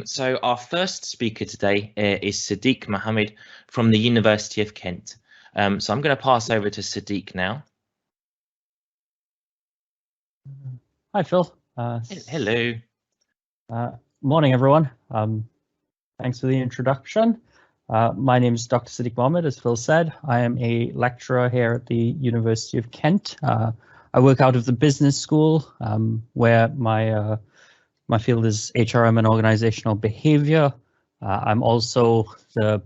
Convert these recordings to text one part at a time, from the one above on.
So our first speaker today is Sideeq Mohammed from the University of Kent. So I'm going to pass over to Sideeq now. Hi, Phil. Hello. Morning, everyone. Thanks for the introduction. My name is Dr. Sideeq Mohammed, as Phil said. I am a lecturer here at the University of Kent. I work out of the business school, where my field is HRM and organizational behavior. I'm also the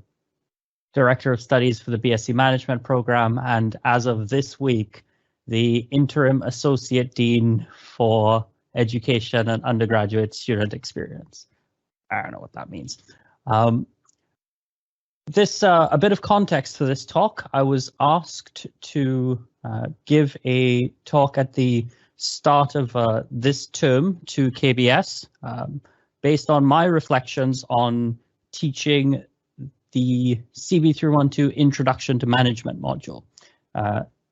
director of studies for the BSc management program, and as of this week, the interim associate dean for education and undergraduate student experience. I don't know what that means. A bit of context for this talk. I was asked to give a talk at the start of this term to KBS based on my reflections on teaching the CB312 Introduction to Management module.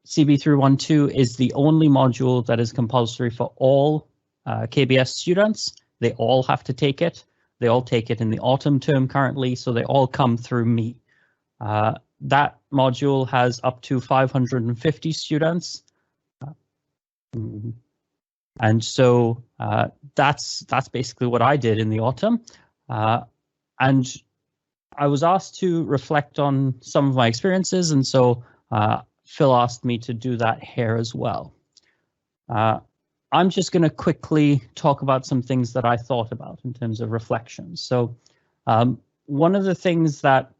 CB312 is the only module that is compulsory for all KBS students. They all have to take it. They all take it in the autumn term currently, so they all come through me. That module has up to 550 students. And so that's basically what I did in the autumn. And I was asked to reflect on some of my experiences, and so Phil asked me to do that here as well. I'm just going to quickly talk about some things that I thought about in terms of reflections. So one of the things that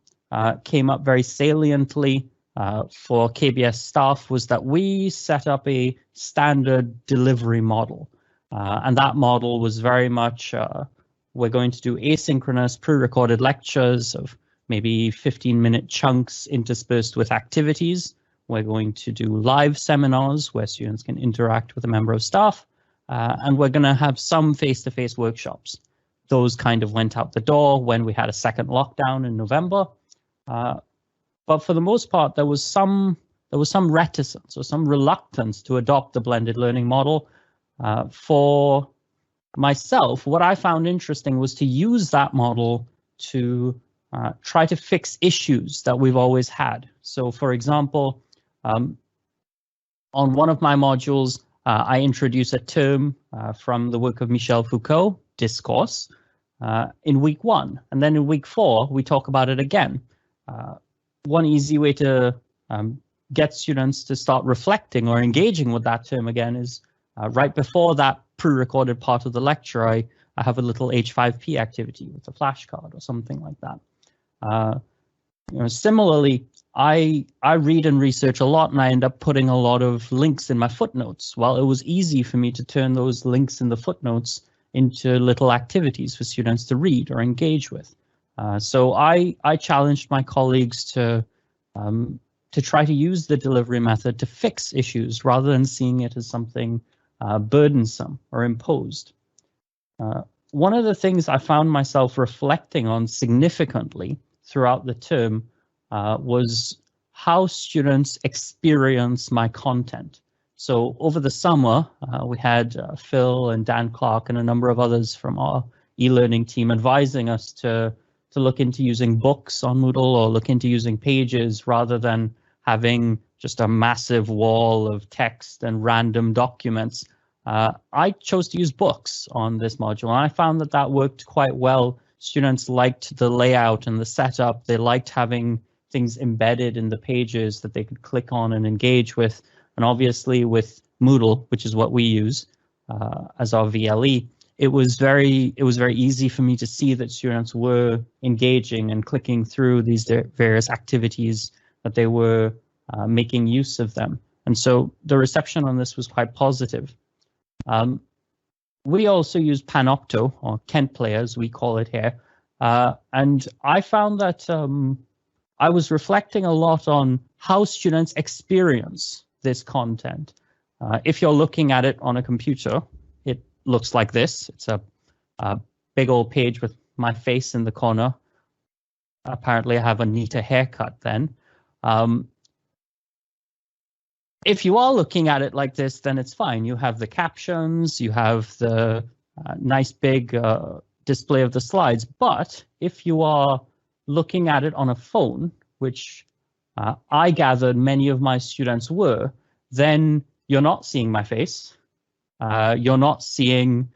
came up very saliently for KBS staff was that we set up a standard delivery model. And that model was very much, we're going to do asynchronous pre-recorded lectures of maybe 15-minute chunks interspersed with activities. We're going to do live seminars where students can interact with a member of staff. And we're going to have some face-to-face workshops. Those kind of went out the door when we had a second lockdown in November. But for the most part, there was some reticence or some reluctance to adopt the blended learning model. For myself, what I found interesting was to use that model to try to fix issues that we've always had. So, for example, on one of my modules, I introduce a term from the work of Michel Foucault, discourse, in week 1. And then in week 4, we talk about it again. One easy way to get students to start reflecting or engaging with that term again is right before that pre-recorded part of the lecture, I have a little H5P activity with a flashcard or something like that. Similarly, I read and research a lot, and I end up putting a lot of links in my footnotes. Well, it was easy for me to turn those links in the footnotes into little activities for students to read or engage with. So I challenged my colleagues to try to use the delivery method to fix issues rather than seeing it as something burdensome or imposed. One of the things I found myself reflecting on significantly throughout the term was how students experience my content. So over the summer, we had Phil and Dan Clark and a number of others from our e-learning team advising us to look into using books on Moodle or look into using pages rather than having just a massive wall of text and random documents. I chose to use books on this module, and I found that that worked quite well. Students liked the layout and the setup. They liked having things embedded in the pages that they could click on and engage with. And obviously with Moodle, which is what we use as our VLE, it was very easy for me to see that students were engaging and clicking through these various activities, that they were making use of them. And so the reception on this was quite positive. We also use Panopto, or Kent Player as we call it here. And I found that I was reflecting a lot on how students experience this content. If you're looking at it on a computer, it looks like this. It's a big old page with my face in the corner. Apparently I have a neater haircut then. If you are looking at it like this, then it's fine. You have the captions, you have the nice big display of the slides. But if you are looking at it on a phone, which I gathered many of my students were, then you're not seeing my face. You're not seeing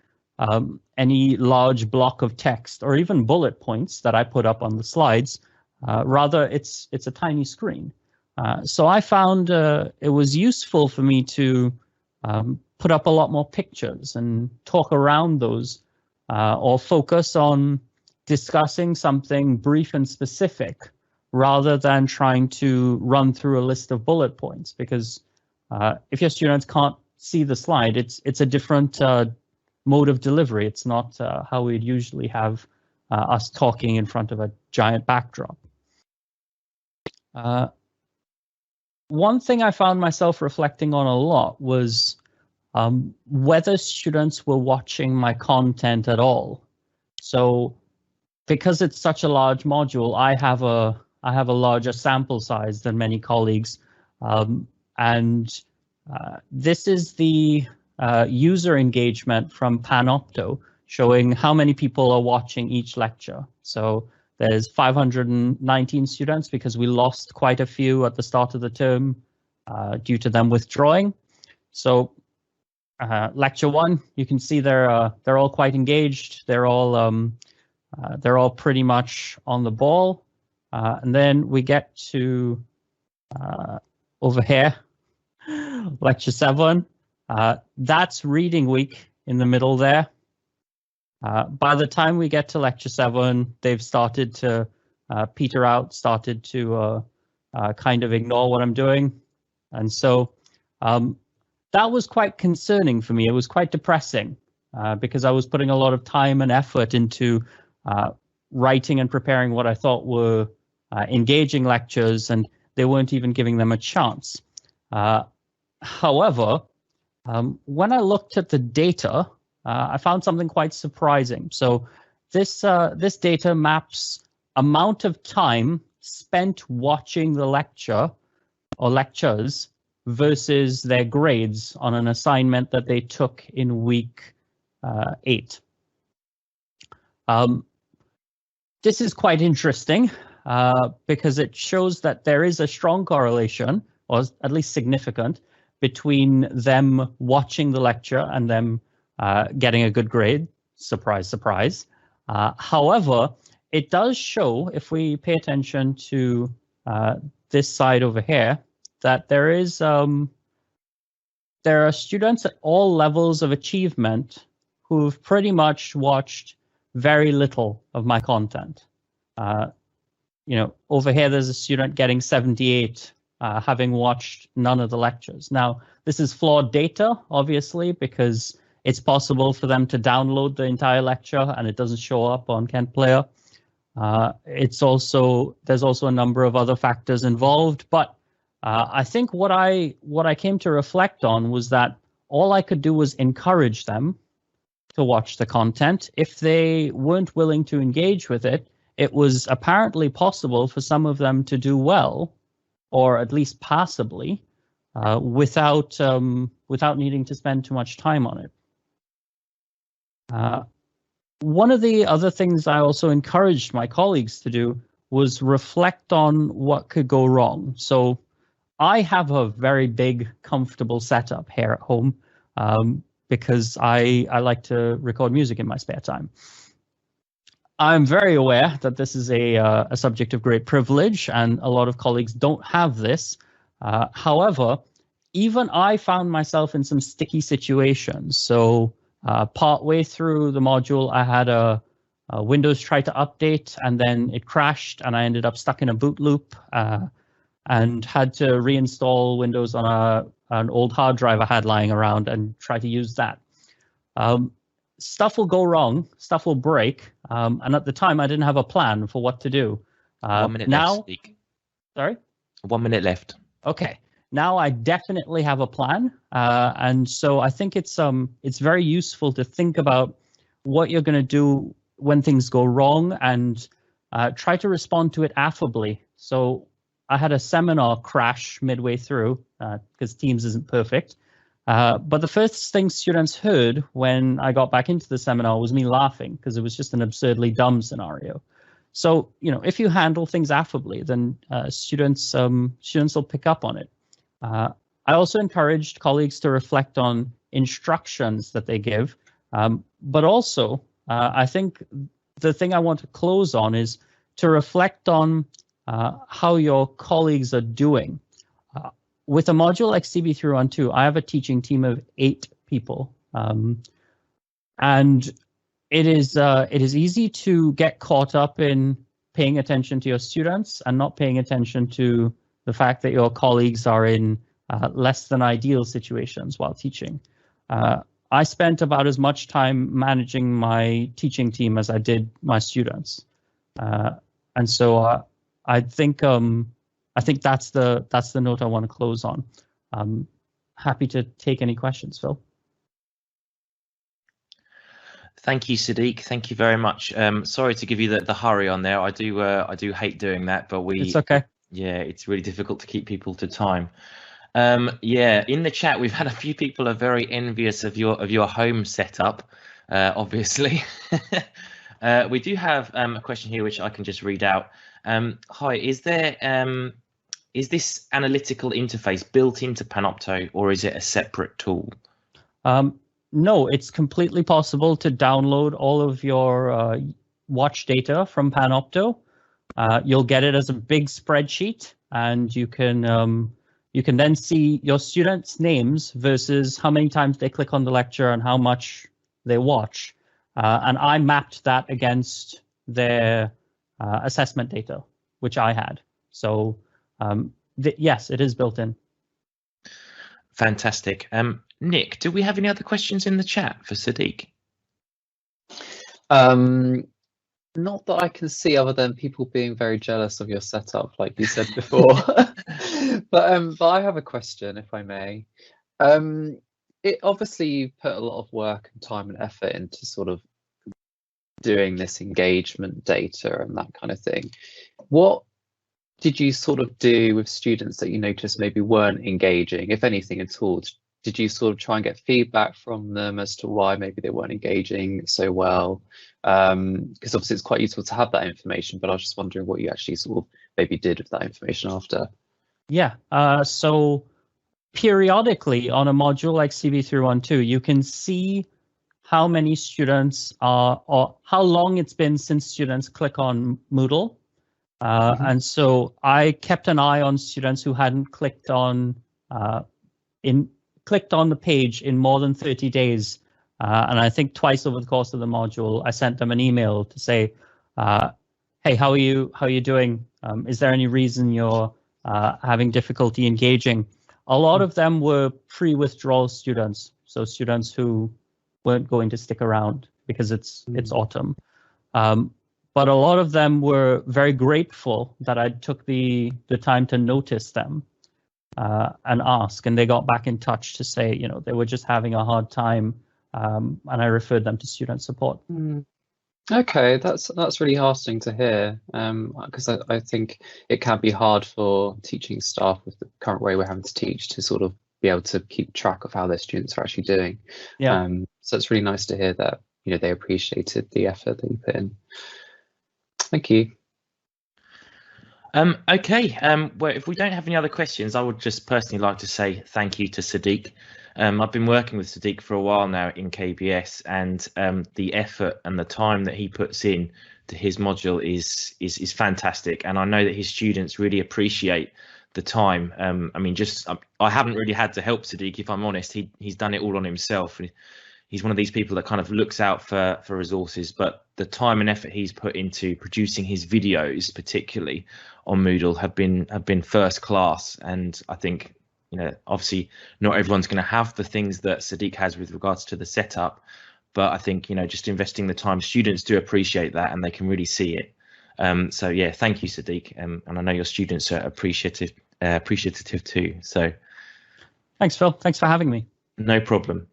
any large block of text or even bullet points that I put up on the slides. Rather, it's a tiny screen. So I found it was useful for me to put up a lot more pictures and talk around those, or focus on discussing something brief and specific rather than trying to run through a list of bullet points. Because if your students can't see the slide, it's a different mode of delivery. It's not how we'd usually have us talking in front of a giant backdrop. One thing I found myself reflecting on a lot was whether students were watching my content at all. So because it's such a large module, I have a larger sample size than many colleagues. And this is the user engagement from Panopto, showing how many people are watching each lecture. So there's 519 students because we lost quite a few at the start of the term due to them withdrawing. So lecture 1, you can see they're all quite engaged. They're all pretty much on the ball. And then we get to over here, lecture 7. That's reading week in the middle there. By the time we get to lecture 7, they've started to peter out, started to kind of ignore what I'm doing. And so that was quite concerning for me. It was quite depressing because I was putting a lot of time and effort into writing and preparing what I thought were engaging lectures, and they weren't even giving them a chance. However, when I looked at the data, I found something quite surprising. So this data maps amount of time spent watching the lecture or lectures versus their grades on an assignment that they took in week 8. This is quite interesting because it shows that there is a strong correlation, or at least significant, between them watching the lecture and them getting a good grade. Surprise, surprise. However, it does show, if we pay attention to this side over here, that there are students at all levels of achievement who've pretty much watched very little of my content. Over here, there's a student getting 78, having watched none of the lectures. Now, this is flawed data, obviously, because it's possible for them to download the entire lecture and it doesn't show up on Kent Player. There's also a number of other factors involved, but I think what I came to reflect on was that all I could do was encourage them to watch the content. If they weren't willing to engage with it, it was apparently possible for some of them to do well, or at least passably, without needing to spend too much time on it. One of the other things I also encouraged my colleagues to do was reflect on what could go wrong. So I have a very big, comfortable setup here at home because I like to record music in my spare time. I'm very aware that this is a subject of great privilege, and a lot of colleagues don't have this. However, even I found myself in some sticky situations. So partway through the module, I had a Windows try to update, and then it crashed, and I ended up stuck in a boot loop and had to reinstall Windows on an old hard drive I had lying around and try to use that. Stuff will go wrong, stuff will break, and at the time I didn't have a plan for what to do. 1 minute now, left, Sideeq. Sorry? 1 minute left. Okay. Now I definitely have a plan, and so I think it's very useful to think about what you're going to do when things go wrong and try to respond to it affably. So I had a seminar crash midway through because Teams isn't perfect, But the first thing students heard when I got back into the seminar was me laughing because it was just an absurdly dumb scenario. So, if you handle things affably, then students will pick up on it. I also encouraged colleagues to reflect on instructions that they give, but also I think the thing I want to close on is to reflect on how your colleagues are doing. With a module like CB312, I have a teaching team of 8 people, and it is easy to get caught up in paying attention to your students and not paying attention to the fact that your colleagues are in less than ideal situations while teaching. I spent about as much time managing my teaching team as I did my students, and so I think that's the note I want to close on. I'm happy to take any questions, Phil. Thank you, Sideeq. Thank you very much. Sorry to give you the hurry on there. I do hate doing that, but it's okay. Yeah, it's really difficult to keep people to time. Yeah, in the chat we've had a few people are very envious of your home setup, obviously. We do have a question here which I can just read out. Hi, is this analytical interface built into Panopto, or is it a separate tool? No, it's completely possible to download all of your watch data from Panopto. You'll get it as a big spreadsheet, and you can then see your students' names versus how many times they click on the lecture and how much they watch. And I mapped that against their assessment data, which I had. So yes, it is built in. Fantastic. Nick, do we have any other questions in the chat for Sideeq? Not that I can see, other than people being very jealous of your setup, like you said before. But I have a question, if I may. It obviously you put a lot of work and time and effort into sort of doing this engagement data and that kind of thing. What did you sort of do with students that you noticed maybe weren't engaging, if anything at all? Did you sort of try and get feedback from them as to why maybe they weren't engaging so well? Because obviously it's quite useful to have that information, but I was just wondering what you actually sort of maybe did with that information after. Yeah, so periodically on a module like CB312, you can see how many students are, or how long it's been since students click on Moodle. And so I kept an eye on students who hadn't clicked on the page in more than 30 days. And I think twice over the course of the module, I sent them an email to say, hey, how are you doing? Is there any reason you're having difficulty engaging? A lot of them were pre-withdrawal students, so students who weren't going to stick around because it's autumn. But a lot of them were very grateful that I took the time to notice them and ask, and they got back in touch to say, they were just having a hard time, and I referred them to student support. Okay, that's really heartening to hear, because I think it can be hard for teaching staff with the current way we're having to teach to sort of be able to keep track of how their students are actually doing. Yeah. So it's really nice to hear that they appreciated the effort that you put in. Thank you. Okay, well, if we don't have any other questions, I would just personally like to say thank you to Sideeq. I've been working with Sideeq for a while now in KBS, and the effort and the time that he puts in to his module is fantastic, and I know that his students really appreciate the time. I mean, I haven't really had to help Sideeq, if I'm honest. He's done it all on himself. He's one of these people that kind of looks out for resources, but the time and effort he's put into producing his videos, particularly on Moodle, have been first class. And I think, obviously not everyone's going to have the things that Sideeq has with regards to the setup, but I think, just investing the time, students do appreciate that and they can really see it. So yeah, thank you, Sideeq. And I know your students are appreciative too. So thanks, Phil. Thanks for having me. No problem.